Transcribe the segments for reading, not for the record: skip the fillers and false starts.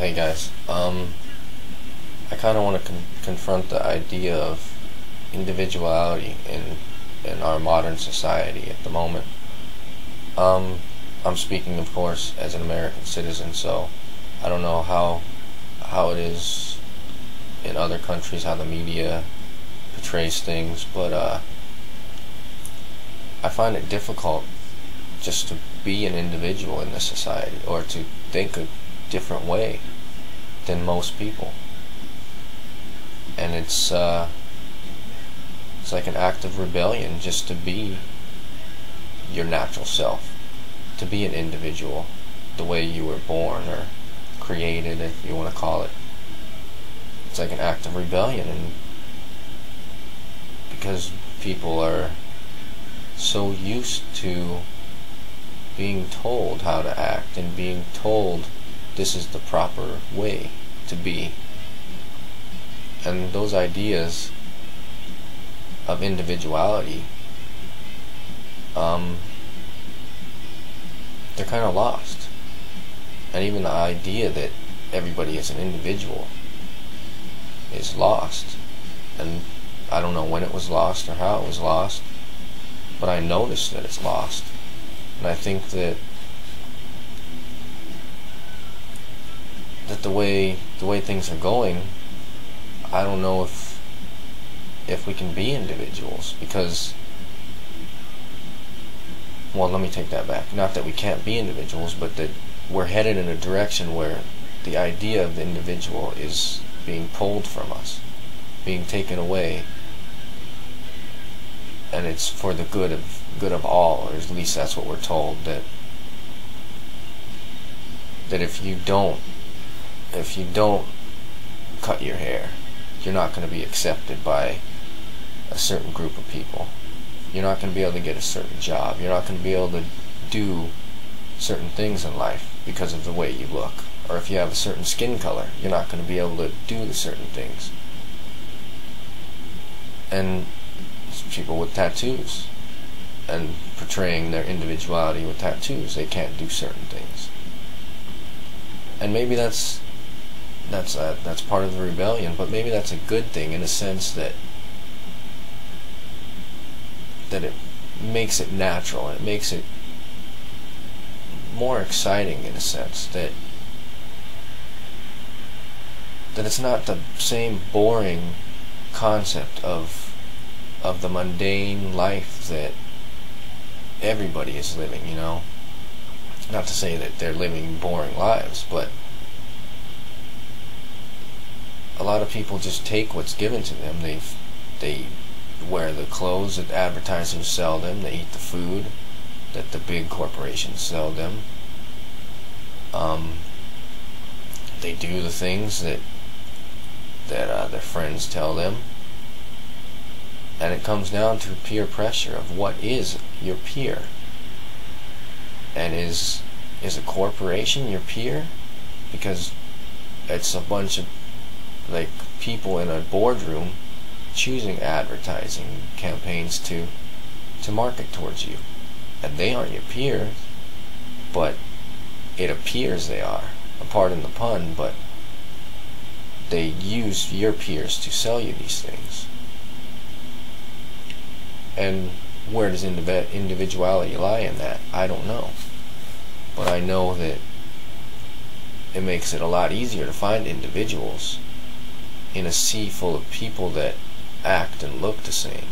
Hey guys. I kind of want to confront the idea of individuality in our modern society at the moment. I'm speaking, of course, as an American citizen, so I don't know how it is in other countries, how the media portrays things, but I find it difficult just to be an individual in this society, or to think a different way than most people. And it's like an act of rebellion just to be your natural self, to be an individual the way you were born or created, if you want to call it. It's like an act of rebellion, and because people are so used to being told how to act and being told this is the proper way to be. And those ideas of individuality, they're kind of lost. And even the idea that everybody is an individual is lost. And I don't know when it was lost or how it was lost, but I noticed that it's lost. And I think that the way things are going, I don't know if we can be individuals, because, well, let me take that back. Not that we can't be individuals, but that we're headed in a direction where the idea of the individual is being pulled from us, being taken away, and it's for the good of all, or at least that's what we're told, that if you don't cut your hair, you're not going to be accepted by a certain group of people. You're not going to be able to get a certain job. You're not going to be able to do certain things in life because of the way you look. Or if you have a certain skin color, you're not going to be able to do the certain things. And people with tattoos, and portraying their individuality with tattoos, they can't do certain things. And maybe that's part of the rebellion, but maybe that's a good thing in a sense that it makes it natural, and it makes it more exciting in a sense, that it's not the same boring concept of the mundane life that everybody is living, you know. Not to say that they're living boring lives, but a lot of people just take what's given to them. They wear the clothes that advertisers sell them. They eat the food that the big corporations sell them. They do the things that their friends tell them. And it comes down to peer pressure of what is your peer. And is a corporation your peer? Because it's a bunch of like people in a boardroom choosing advertising campaigns to market towards you. And they aren't your peers, but it appears they are. Pardon the pun, but they use your peers to sell you these things. And where does individuality lie in that? I don't know. But I know that it makes it a lot easier to find individuals in a sea full of people that act and look the same.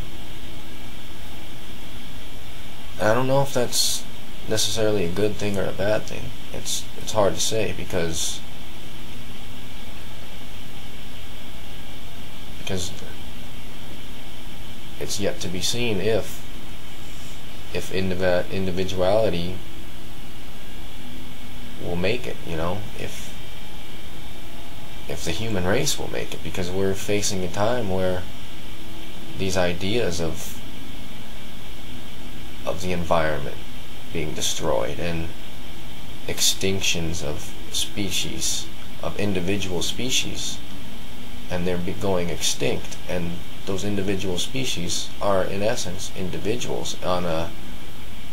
And I don't know if that's necessarily a good thing or a bad thing. It's hard to say, because it's yet to be seen if individuality will make it, you know, if the human race will make it, because we're facing a time where these ideas of the environment being destroyed, and extinctions of species, of individual species, and they're going extinct, and those individual species are in essence individuals on a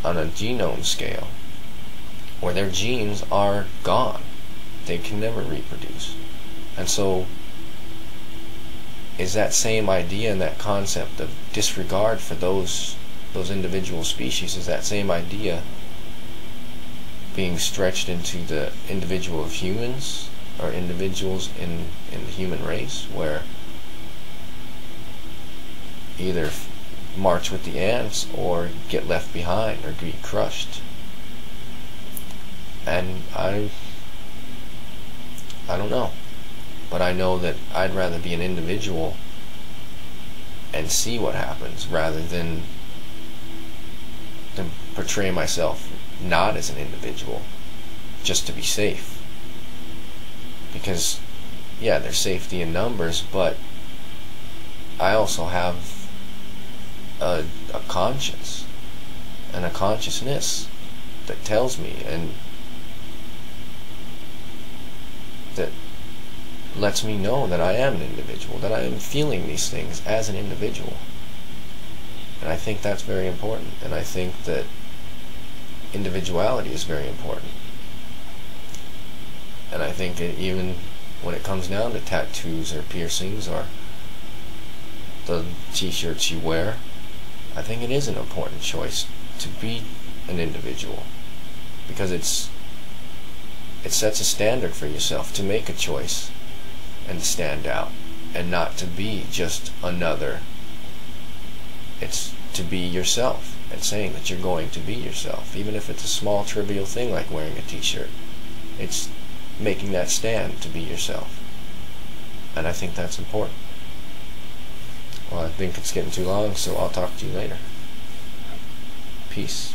genome scale, where their genes are gone. they can never reproduce. And so is that same idea and that concept of disregard for those individual species, is that same idea being stretched into the individual of humans, or individuals in the human race, where either march with the ants or get left behind or be crushed? And I don't know, but I know that I'd rather be an individual and see what happens rather than portray myself not as an individual just to be safe. Because yeah, there's safety in numbers, but I also have a conscience and a consciousness that tells me and that lets me know that I am an individual, that I am feeling these things as an individual. And I think that's very important, and I think that individuality is very important. And I think that even when it comes down to tattoos or piercings or the t-shirts you wear, I think it is an important choice to be an individual, because it sets a standard for yourself to make a choice and to stand out and not to be just another. It's to be yourself and saying that you're going to be yourself, even if it's a small trivial thing like wearing a t-shirt. It's making that stand to be yourself, and I think that's important. Well, I think it's getting too long, so I'll talk to you later. Peace.